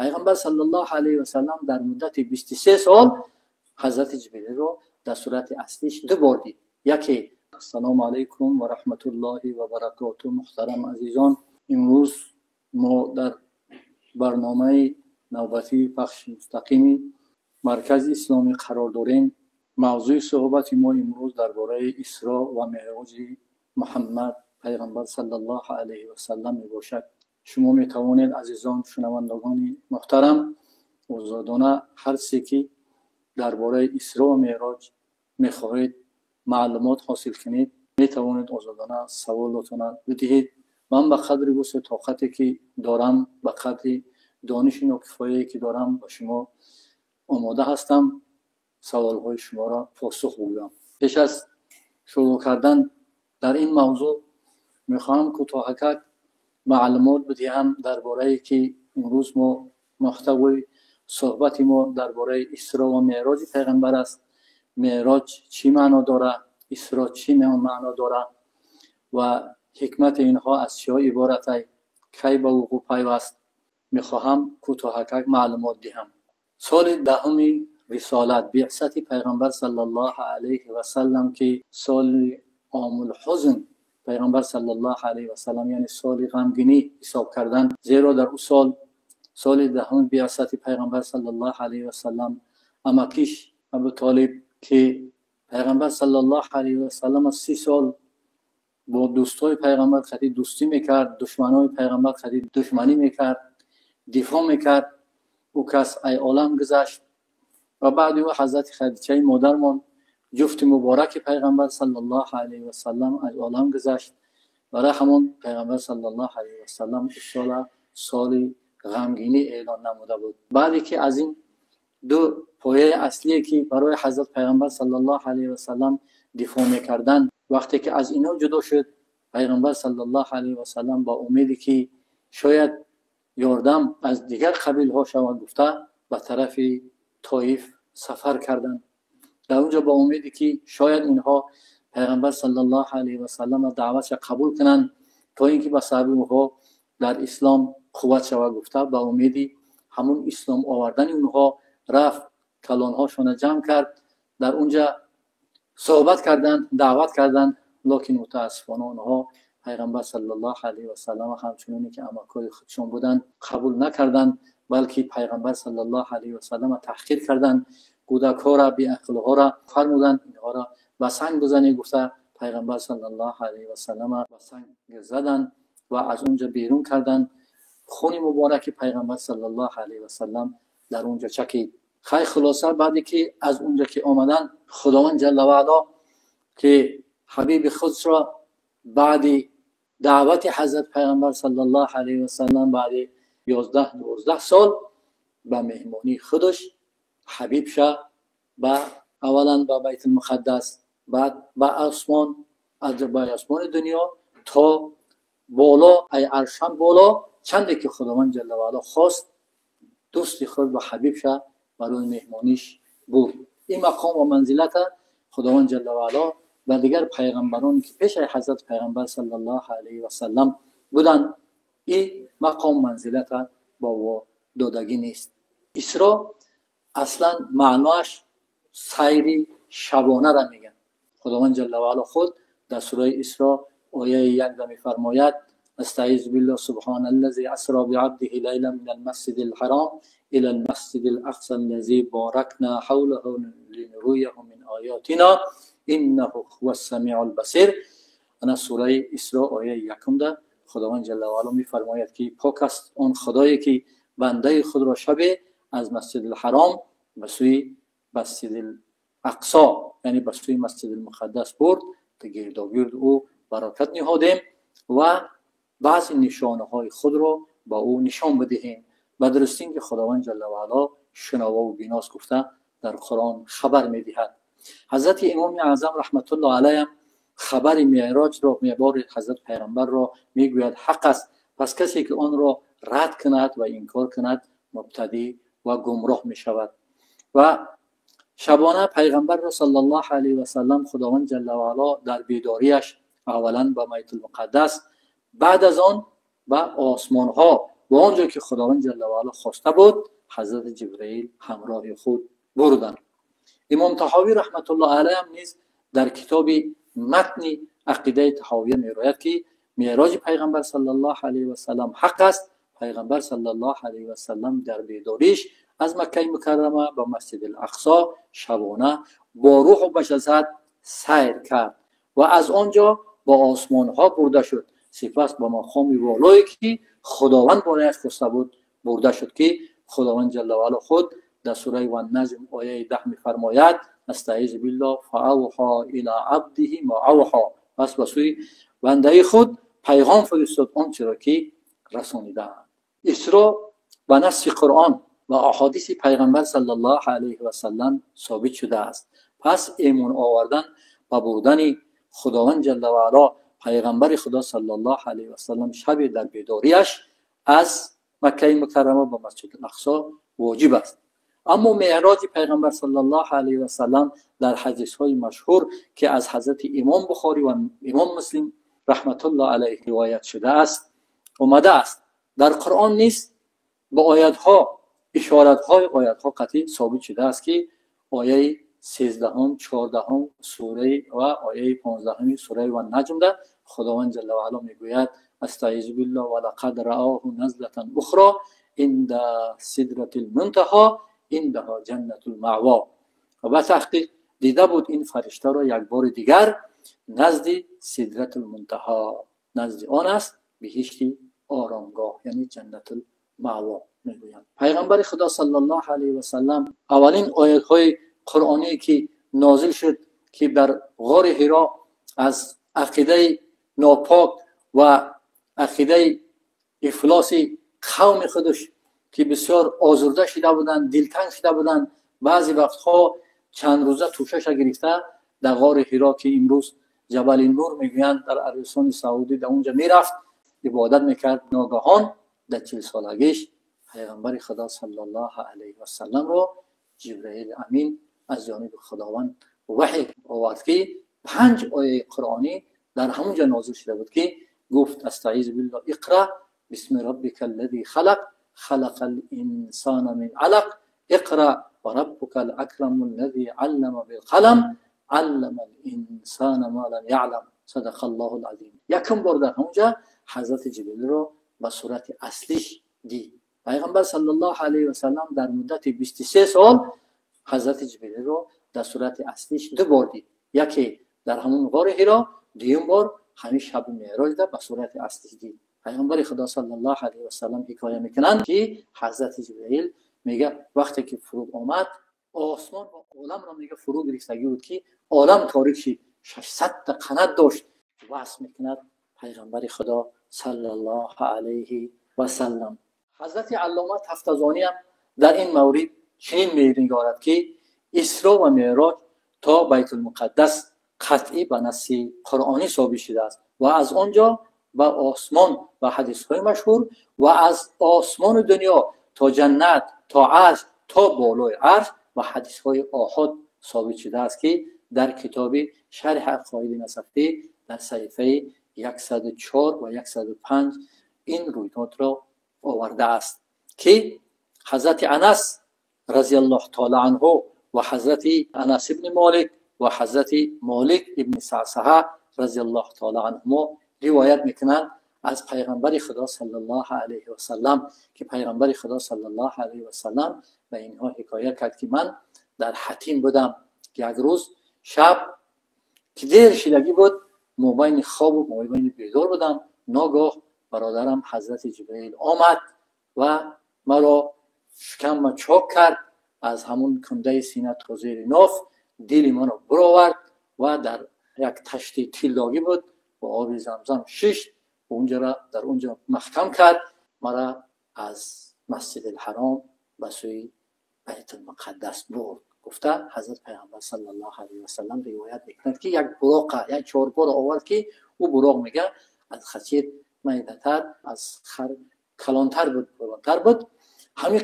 پیغمبر صلی الله علیه و سلم در مدت 23 سال حضرت جبرئیل رو در صورت اصلیش دو بار دید. یکی السلام علیکم و رحمت الله و برکاته. محترم عزیزان، امروز ما در برنامه نوبتی پخش مستقیمی مرکز اسلامی قرار داریم. موضوع صحبت ما امروز درباره اسراء و معراج محمد پیغمبر صلی الله علیه و سلم می باشد. شما می توانید عزیزان شنوندگان محترم آزادانه هر چیزی که درباره اسراء و معراج می خواهید معلومات حاصل کنید می توانید آزادانه سوالاتون بدهید. من به قدر وسع طاقتی که دارم، به قدر دانش ناکفایه‌ای که دارم با شما آماده هستم سوالهای شما را پاسخ بگویم. پیش از شروع کردن در این موضوع میخواهم کوتاهک معلومات بدهم درباره که امروز ما محتوای صحبت ما درباره اسراء و معراج پیغمبر است. معراج چی معنا داره، اسراء چی معنا داره و حکمت اینها از چه عبارت، کی به وقوع پیوست، میخواهم کوتاهک معلومات دهم. سال دهم رسالت بعثت پیغمبر صلی الله علیه و سلم که سال عام الحزن پیغمبر صلی الله علیه و سلم یعنی سال غمگینی حساب کردن، زیرا در اون سال دهم بعثت پیغمبر صلی الله علیه و سلم امکیش ابو طالب که پیغمبر صلی الله علیه و سلم 30 سال با دوستای پیغمبر خدید دوستی میکرد، دشمنای پیغمبر خدید دشمنی میکرد، دفاع میکرد. او کس ای عالم گذشت و بعد او حضرت خدیجه مادرمان جفت مبارک پیغمبر صلی الله علیه و سلم از عالم گذشت. برای همون پیغمبر صلی الله علیه و سلم سال غمگینی اعلان نموده بود. بعدی که از این دو پایه اصلی که برای حضرت پیغمبر صلی الله علیه و سلم دفاع میکردن، وقتی که از اینا جدا شد، پیغمبر صلی الله علیه و سلم با امیدی که شاید یاردم از دیگر قبیل ها شود گفته به طرف طائف سفر کردند. در اونجا با امیدی که شاید اینها پیغمبر صلی الله علیه و سلم دعوتش قبول کنند تا اینکه به سبب اونها در اسلام قوت شود گفته، با امیدی همون اسلام آوردن اونها رفت کلانهاشون جمع کرد، در اونجا صحبت کردند، دعوت کردند. لکن متاسفانه اونها پیغمبر صلی الله علیه و سلم همچنانی که امکای خودشون بودند قبول نکردند، بلکه پیغمبر صلی الله علیه و سلم تحقیر کردند. کودک‌ها را بی عقل‌ها را فرمودند اینها را به سنگ بزنید. گفته پیغمبر صلی الله علیه و سلم به سنگ زدند و از اونجا بیرون کردند. خون مبارک پیغمبر صلی الله علیه و سلم در اونجا چکید. خیر خلاصه بعدی که از اونجا که آمدن، خداوند جل و علا که حبیب خود را بعد دعوت حضرت پیغمبر صلی الله علیه و سلم بعد 11-12 سال به مهمانی خودش حبیب شد، با اولا با بیت المقدس، بعد با آسمان، از آسمان دنیا تا بالا ای عرشم بالا، چندی که خداوند جل و علا خواست دوستی خود با حبیب شد برای مهمانیش بود. این مقام و منزلت خداوند جل و علا و دیگر پیغمبرانی که پیش حضرت پیغمبر صلی الله علیه و سلم بودند این مقام منزلت با دادگی نیست. اسراء اصلا معناش سیر شبانه را میگن. خداوند جل و علا خود در سوره اسراء آیه 1 میفرماید استعیذ بالله سبحان الذی اسری بعبده لیلا من المسجد الحرام الى المسجد الاقصى الذي باركنا حوله لنريه من آیاتنا انه هو السمیع البصیر. انا سوره اسراء آیه 1 ده خداوند جل و علا میفرماید که پاک است آن خدایی که بنده خود را شب از مسجد الحرام به سوی مسجد الاقصی یعنی به سوی مسجد المقدس برد تا گرداگرد او برکت نهادیم و بعضی نشانه های خود را با او نشان بدهیم. به درستی که خداوند جل و علا شنوا و بیناست گفته در قرآن خبر میدهد. حضرت امام اعظم رحمت الله علیه خبر معراج را، معراج حضرت پیغمبر را میگوید حق است، پس کسی که آن را رد کند و انکار کند مبتدی و گمراه می شود. و شبانه پیغمبر را صلی الله علیه و سلم خداوند جل و علا در بیداریش اولا به بیت المقدس، بعد از آن به آسمان ها و آنجا که خداوند جل و علا خواسته بود حضرت جبرئیل همراه خود بردند. امام طحاوی رحمت الله علیه هم نیز در کتاب متن عقیده طحاویه می‌گوید که معراج پیغمبر صلی الله علیه و سلم حق است. پیغمبر صلی الله علیه و سلم در بیداریش از مکه مکرمه به مسجد الاقصی شبانه با روح و بجسد سیر کرد و از آنجا با آسمان ها برده شد. سپس به مقام والایی که خداوند برایش خواسته بود برده شد که خداوند جل و علا خود در سوره النجم آیه 10 می‌فرماید استعیذ بالله فاوحی الی عبده ما اوحی. پس به سوی بنده خود پیغام فرستاد آنچه را که رسانیده. اسراء و نص قرآن و احادیث پیغمبر صلی الله علیه و سلم ثابت شده است. پس ایمان آوردن و بردن خداوند جل و علا پیغمبر خدا صلی الله علیه و سلم شب در بیداریش از مکه مکرمه به مسجد الاقصی واجب است. اما معراج پیغمبر صلی الله علیه و سلم در حدیث های مشهور که از حضرت امام بخاری و امام مسلم رحمت الله علیه روایت شده است اومده است. در قرآن نیست با آیات ها اشارت های آیات ها قطعی ثابت شده است که آیه 13 14 سوره و آیه 15 سوره و نجم ده خداوند جل و علا میگوید استعیذ بالله ولقد رآه نزلة اخرى عند سدرة المنتهى عندها جنة المأوى. و به تحقیق دیده بود این فرشته را یک بار دیگر نزد سدرة المنتهى، نزد آن است بهشت آرامگاه، یعنی جنت المأوى میگویند. پیغمبر خدا صلی الله علیه و سلم اولین آیات های قرآنی که نازل شد که در غار حرا از عقیده ناپاک و عقیده افلاس قوم خودش که بسیار آزرده شده بودند، دلتنگ شده بودند، بعضی وقتها چند روزه توشش گرفته در غار حرا که امروز جبل نور میگویند در عربستان سعودی در اونجا میرفت عبادت میکرد. ناگهان در 40 سالگیش پیغمبر خدا صلی الله علیه و سلم را جبرئیل امین از جانب خداوند وحی آورد که 5 آیه قرآنی در همونجا نازل شده بود که گفت استعیذ بالله اقرأ بسم ربک الذی خلق خلق الانسان من علق اقرأ وربک الاکرم الذی علم بالقلم علم الانسان ما لم یعلم صدق الله العظیم. یکم بار در همونجا حضرت جبرئیل را به صورت اصلیش دید. پیغمبر صلی الله علیه و سلم در مدت 23 سال حضرت جبرئیل را در صورت اصلیش 2 بار دید. یکی در همون غار حرا، دوم بار همین شب معراج به صورت اصلی دید. پیغمبر خدا صلی الله علیه و سلم حکایه میکنند که حضرت جبرئیل میگه وقتی که فرود آمد آسمان و عالم را میگه فرو گرفتگی بود که عالم تاریک شد، 600 قنات داشت. وصف میکند پیغمبر خدا صلی الله علیه و سلم. حضرت علامه تفتزانی هم در این مورد چنین میگوید که اسراء و معراج تا بیت المقدس قطعی به نص قرآنی ثابت شده است و از آنجا به آسمان و حدیث های مشهور و از آسمان دنیا تا جنت تا عرش تا بالای عرش و حدیث های آحاد ثابت شده است که در کتاب شرح عقاید نصفی در صفحه 104 و 105 این رویداد را آورده است که حضرت انس رضی الله تعالی عنه و حضرت انس ابن مالک و حضرت مالک ابن صعصعه رضی الله تعالی عنهما روایت میکنند از پیغمبر خدا صلی الله علیه و سلم که پیغمبر خدا صلی الله علیه و سلم به اینها حکایت کرد که من در حتیم بودم یک روز شب که دیر شدگی بود مابین خواب و مابین بیدار بودم. ناگاه برادرم حضرت جبرئیل آمد و مرا شکم و چاک کرد، از همون کنده سینه تا زیر ناف دل منو برآورد و در یک تشتی تیلاگی بود و آب زمزم شش اونجا را در اونجا محکم کرد. مرا از مسجد الحرام به سوی بیت المقدس برد. گفته حضرت پیامبر صلی الله علیه و سلم روایت میکند که یک براق یک چهارپا را آورد که او براق میگه از خچیر میده‌تر از خر کلانتر بود، بلندتر بود. همین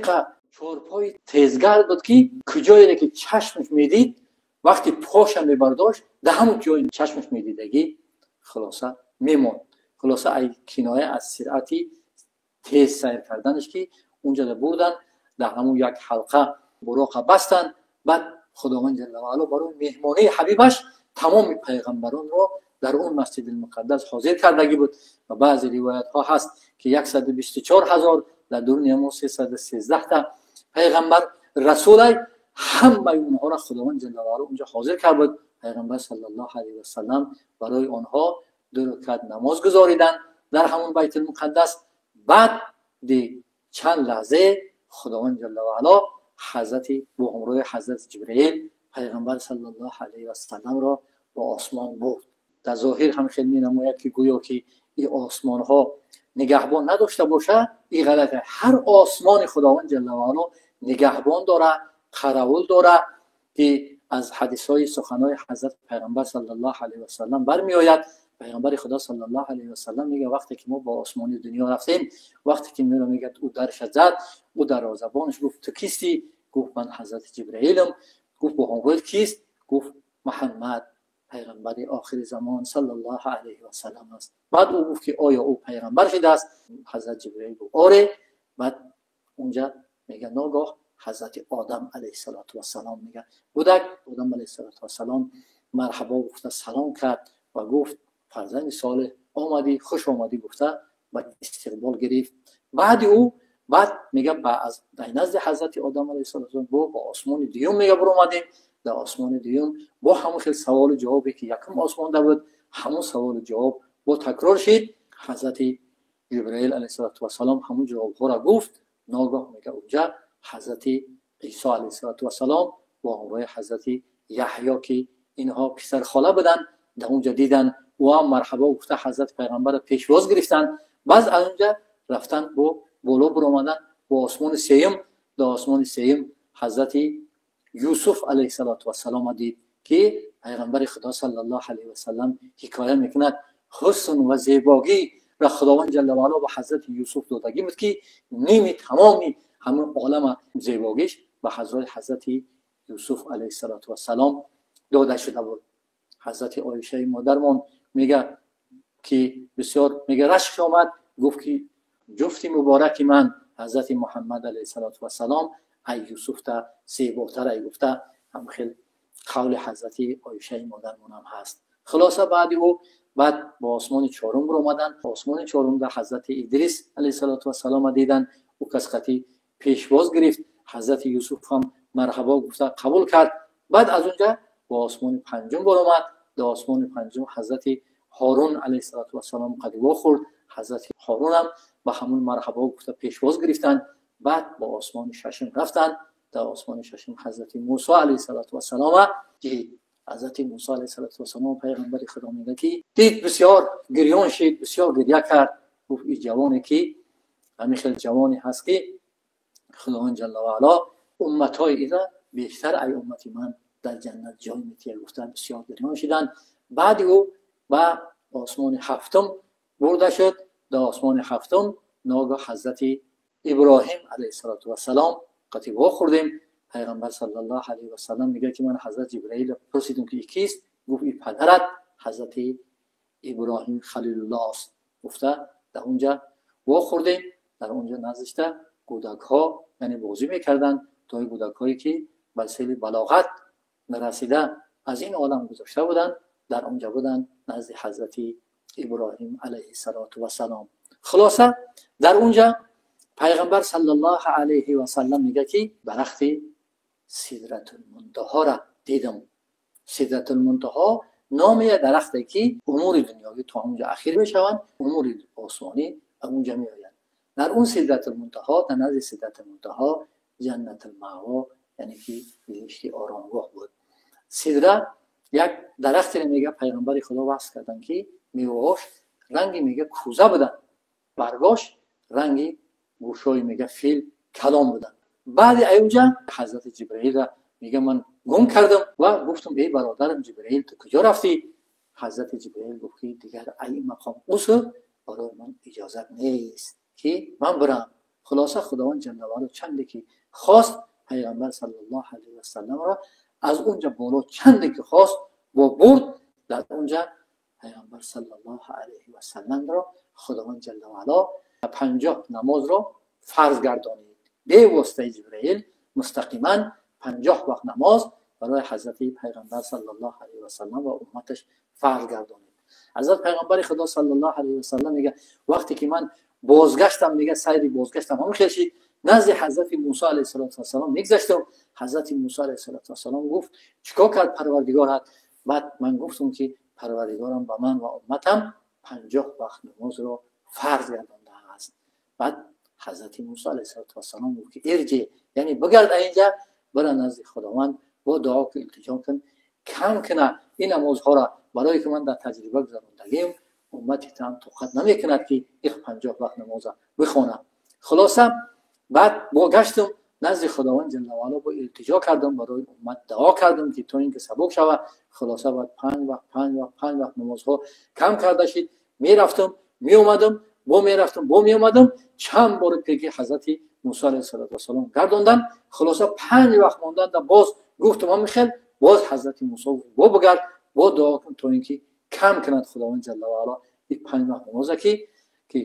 چهارپای تیزگرد بود که کجایی که چشمش میدید وقتی پاشم میبرداشت در همون جایی چشمش میدیدگی خلاصه میموند. خلاصه ای کنایه از سرعتی تیز سیر کردنش که اونجا رو بردن در همون یک حلقه براق بستن. بعد خداوند جل و علا برای مهمانی حبیبش تمام پیغمبران رو در اون مسجد المقدس حاضر کردگی بود و بعضی روایت ها هست که 124,000 در درون ما 313 تا پیغمبر رسول همه اونها را خداوند جل و علا اونجا حاضر کرد بود. پیغمبر صلی الله علیه و سلم برای آنها 2 رکعت نماز گزاریدن در همون بیت المقدس. بعد دی چند لحظه خداوند جل و علا حضرت با همراه حضرت جبرئیل پیغمبر صلی الله علیه و سلم را با آسمان برد. در ظاهر هم خیلی می نماید که گویا که این آسمان ها نگهبان نداشته باشه. این غلطه. هر آسمان خداوند جل و علا نگهبان داره، قراول داره که از حدیث های سخن های حضرت پیغمبر صلی الله علیه و سلم برمی آید. پیغمبر خدا صلی الله علیه و سلم میگه وقتی که ما با آسمان دنیا رفتیم، وقتی که میرا میگه او درش زد، او در زبانش گفت تو کیستی؟ گفت من حضرت جبرئیلم. گفت با همراه کیست؟ گفت محمد پیغمبر آخر زمان صلی الله علیه و سلم است. بعد او گفت که آیا او پیغمبر شده است؟ حضرت جبرئیل گفت آره. بعد اونجا میگه ناگاه حضرت آدم علیه السلام میگه بودک آدم علیه السلام مرحبا گفته سلام کرد و گفت فرزند صالح آمدی، خوش آمدی گفته و استقبال گرفت. بعد میگه از نزد حضرت آدم علیه السلام با آسمان دیوم میگه برو اومدیم. در آسمان دیوم با همون خیلی سوال و جوابی که یکم آسمان در بود همون سوال و جواب با تکرار شد. حضرت جبرئیل علیه السلام همون جواب ها را گفت. ناگاه میگه اونجا حضرت عیسی علیه السلام با همراه حضرت یحیی که اینها پسر خاله بودن در اونجا دیدن و مرحبا گفته حضرت پیغمبر پیشواز گرفتن. بعد از اونجا رفتن با بالا برآمدن با آسمان سیم. در آسمان سیم حضرت یوسف علیه السلام دید که پیغمبر خدا صلی الله علیه و سلم حکایت میکند حسن و زیبایی را خداوند جل و علا به حضرت یوسف دادگی بود که نیمی تمامی همون عالم زیباییش به حضرت یوسف علیه السلام داده شده بود. حضرت عایشه مادرمان میگه که بسیار میگه رشک آمد، گفت که جفتی مبارک من حضرت محمد علیه السلام ای یوسف تا زیباتر ای گفته. هم خیلی قول حضرت عایشه مادرمان هم هست. خلاصه بعد با آسمان چهارم رو آمدن. آسمان چهارم در حضرت ادریس علیه السلام دیدن. او کسقتی پیشواز گرفت. حضرت یوسف هم مرحبا گفته قبول کرد. بعد از اونجا با آسمان پنجم برآمد. در آسمان پنجم حضرت هارون علیه السلام قدوا خورد. حضرت هارون هم با همون مرحبا گفته پیشواز گرفتن. بعد با آسمان ششم رفتن. در آسمان ششم حضرت موسی علیه السلام دید. حضرت موسی علیه السلام پیغمبر خدا میگه که دید بسیار گریان شد، بسیار گریه کرد. گفت این جوانی که همیشه جوانی هست که خداوند جل و علا امتهای اینا بیشتر ای امتی من در جنت جای میتیه گفته. بسیار گریان شدن. بعد او با آسمان هفتم برده شد. در آسمان هفتم ناگاه حضرت ابراهیم علیه السلام قطیبا خوردیم. پیغمبر صلی الله علیه و سلم میگه که من حضرت جبرئیل پرسیدم که کیست؟ گفت این پدرت حضرت ابراهیم خلیل الله است. گفته در اونجا وا خوردیم. در اونجا نزدشته کودک ها یعنی بازی میکردن. تا کودک هایی که به سن بلاغت نرسیده از این عالم گذشته بودن در اونجا بودن نزد حضرت ابراهیم علیه السلام. خلاصه در اونجا پیغمبر صلی الله علیه و سلم میگه که درخت سدرت المنتهی را دیدم. سدرت المنتهی نام درختی که امور دنیوی تا اونجا اخیر میشوند، امور آسمانی اونجا میآیند. در اون سدرت المنتهی، در نزد سدرت المنتهی جنت المأوا یعنی که بهشت آرامگاه بود. سدره یک درختی میگه پیغمبر خدا وصف کردن که میوهاش رنگی میگه کوزه بودن، برگاش رنگی گوشای میگه فیل کلام بودن. بعد اونجا حضرت جبرئیل میگه من گم کردم و گفتم ای برادرم جبرئیل تو کجا رفتی؟ حضرت جبرئیل گفت دیگر این مقام اصل برای من اجازت نیست که من برم. خلاصه خداوند جل و علا چندی که خواست پیغمبر صلی الله علیه و سلم را از اونجا بالا چندی که خواست با برد. در اونجا پیغمبر صلی الله علیه و سلم را خداوند جل و علا 50 نماز رو فرض گردانید. به واسطه جبرئیل مستقیما 50 وقت نماز برای حضرت پیغمبر صلی الله علیه و سلم و امتش فرض گردانید. حضرت پیغمبر خدا صلی الله علیه و سلم میگه وقتی که من بازگشتم، میگه سیر بازگشتم همون خیلی نزد حضرت موسی علیه السلام میگذشتم. حضرت موسی علیه السلام گفت چیکار کرد پروردگارت؟ بعد من گفتم که پروردگارم به من و امتم 50 وقت نماز رو فرض گردانده است. بعد حضرت موسی علیه السلام گفت که ارجع، یعنی بگرد اینجا، برای نزد خداوند با دعا که التجا کن کم کنه این نمازها را، برای که من در تجربه گذراندگیم امتی هم طاقت نمیکند که این 50 وقت نماز بخونه. خلاصه بعد باگشتم نزد خداوند جل و علا با التجا کردم، برای امت دعا کردم که تا اینکه سبک شود. خلاصه بعد 5 وقت نمازها کم کرده شد. میرفتم می اومدم، با می اومدم، چند بار پیگی حضرت موسی علیه السلام گرداندن. خلاصه 5 وقت ماندن، باز گفتم هم میخواد، باز حضرت موسی با بگرد با دعا کن تا اینکه کم کند خداوند جل و علا این 5 وقت نماز که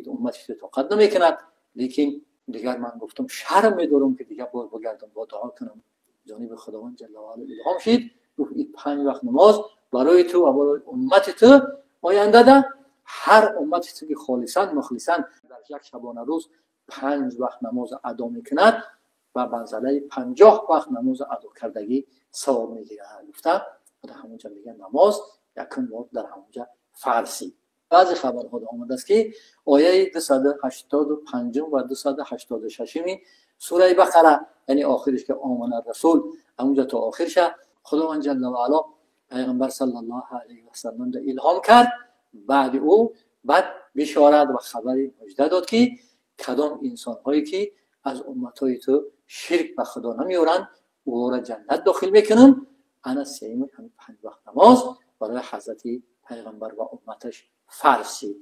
امتش طاقت نمیکند. لیکن دیگر من گفتم شرم میدارم که دیگر باز بگردم با دعا کنم. جانب خداوند جل و علا الهام شد، گفت این 5 وقت نماز برای تو و برای امت تو آینده ده، هر امتی تو که خالصا مخلصا در یک شبانه روز 5 وقت نماز ادا میکند و منزله 50 وقت نماز ادا کردگی ثواب میگیرد. گفته در همونجا میگن نماز یکم وقت در همونجا فرضی. بعضی خبرها آمده است که آیه 285 و 286 سوره بقره، یعنی آخرش که آمن الرسول، همونجا تا آخرش خداوند جل و علا پیغمبر صلی الله علیه و سلم را الهام کرد. بعد بشارت و خبری مژده داد که کدام انسان هایی که از امت های تو شرک به خدا نمیارن او را جنت داخل میکنن. انا سیم همین 5 وقت نماز برای حضرت پیغمبر و امتش فرض شد.